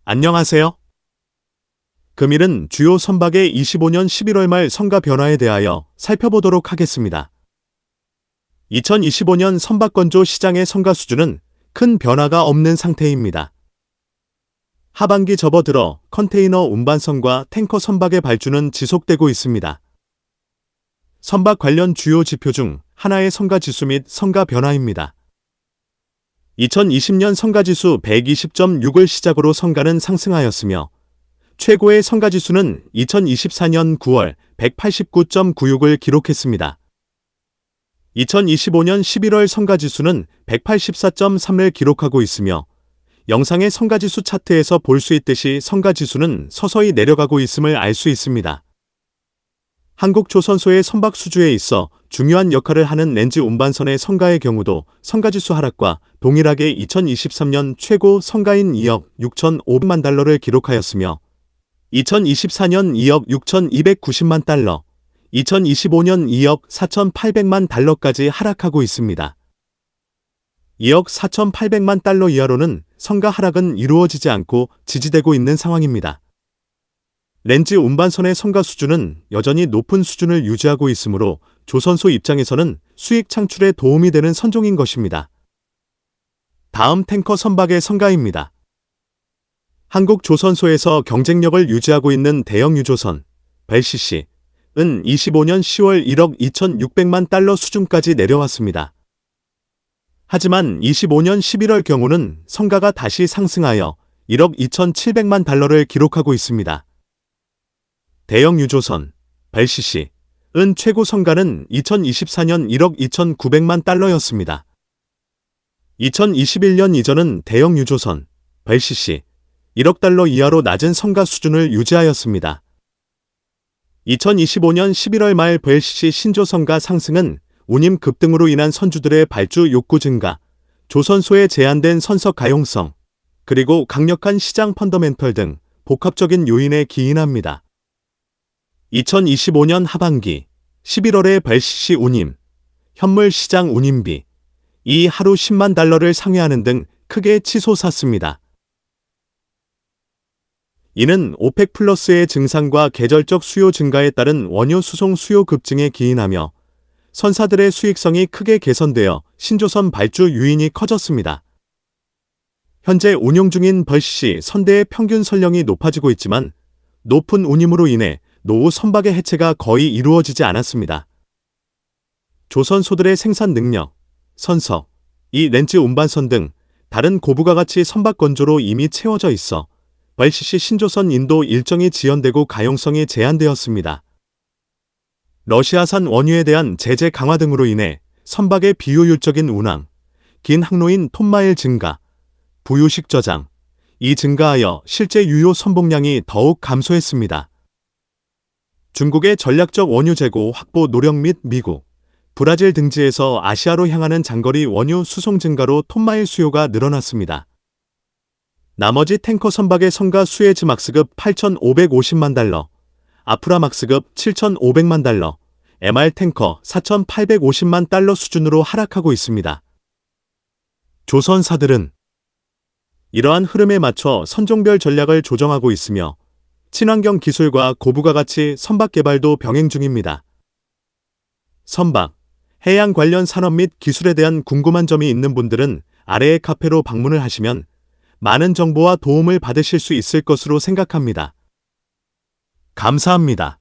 안녕하세요. 금일은 주요 선박의 25년 11월 말 성가 변화에 대하여 살펴보도록 하겠습니다. 2025년 선박 건조 시장의 성가 수준은 큰 변화가 없는 상태입니다. 하반기 접어들어 컨테이너 운반선과 탱커 선박의 발주는 지속되고 있습니다. 선박 관련 주요 지표 중 하나의 성가 지수 및 성가 변화입니다. 2020년 성가지수 120.6을 시작으로 성가는 상승하였으며 최고의 성가지수는 2024년 9월 189.96을 기록했습니다. 2025년 11월 성가지수는 184.3을 기록하고 있으며 영상의 성가지수 차트에서 볼 수 있듯이 성가지수는 서서히 내려가고 있음을 알 수 있습니다. 한국조선소의 선박 수주에 있어 중요한 역할을 하는 렌즈 운반선의 성가의 경우도 성가지수 하락과 동일하게 2023년 최고 성가인 2억 6,500만 달러를 기록하였으며 2024년 2억 6,290만 달러, 2025년 2억 4,800만 달러까지 하락하고 있습니다. 2억 4,800만 달러 이하로는 성가 하락은 이루어지지 않고 지지되고 있는 상황입니다. 렌즈 운반선의 성가 수준은 여전히 높은 수준을 유지하고 있으므로 조선소 입장에서는 수익 창출에 도움이 되는 선종인 것입니다. 다음 탱커 선박의 성가입니다. 한국조선소에서 경쟁력을 유지하고 있는 대형 유조선 벨CC은 25년 10월 1억 2,600만 달러 수준까지 내려왔습니다. 하지만 25년 11월 경우는 성가가 다시 상승하여 1억 2,700만 달러를 기록하고 있습니다. 대형 유조선 벨CC은 최고 성가는 2024년 1억 2,900만 달러였습니다. 2021년 이전은 대형 유조선 벨CC 1억 달러 이하로 낮은 성가 수준을 유지하였습니다. 2025년 11월 말 벨CC 신조성가 상승은 운임 급등으로 인한 선주들의 발주 욕구 증가, 조선소에 제한된 선석 가용성, 그리고 강력한 시장 펀더멘털 등 복합적인 요인에 기인합니다. 2025년 하반기 11월의 벨CC 운임, 현물 시장 운임비, 이 하루 10만 달러를 상회하는 등 크게 치솟았습니다. 이는 오펙 플러스의 증산과 계절적 수요 증가에 따른 원유 수송 수요 급증에 기인하며 선사들의 수익성이 크게 개선되어 신조선 발주 유인이 커졌습니다. 현재 운용 중인 벨CC 선대의 평균 선령이 높아지고 있지만 높은 운임으로 인해 노후 선박의 해체가 거의 이루어지지 않았습니다. 조선소들의 생산 능력, 선석, 이 렌즈 운반선 등 다른 고부가가치 선박 건조로 이미 채워져 있어 벨CC 신조선 인도 일정이 지연되고 가용성이 제한되었습니다. 러시아산 원유에 대한 제재 강화 등으로 인해 선박의 비효율적인 운항, 긴 항로인 톤마일 증가, 부유식 저장, 이 증가하여 실제 유효 선봉량이 더욱 감소했습니다. 중국의 전략적 원유 재고 확보 노력 및 미국, 브라질 등지에서 아시아로 향하는 장거리 원유 수송 증가로 톤마일 수요가 늘어났습니다. 나머지 탱커 선박의 성가 수에즈막스급 8,550만 달러, 아프라막스급 7,500만 달러, MR 탱커 4,850만 달러 수준으로 하락하고 있습니다. 조선사들은 이러한 흐름에 맞춰 선종별 전략을 조정하고 있으며 친환경 기술과 고부가가치 선박 개발도 병행 중입니다. 선박, 해양 관련 산업 및 기술에 대한 궁금한 점이 있는 분들은 아래의 카페로 방문을 하시면 많은 정보와 도움을 받으실 수 있을 것으로 생각합니다. 감사합니다.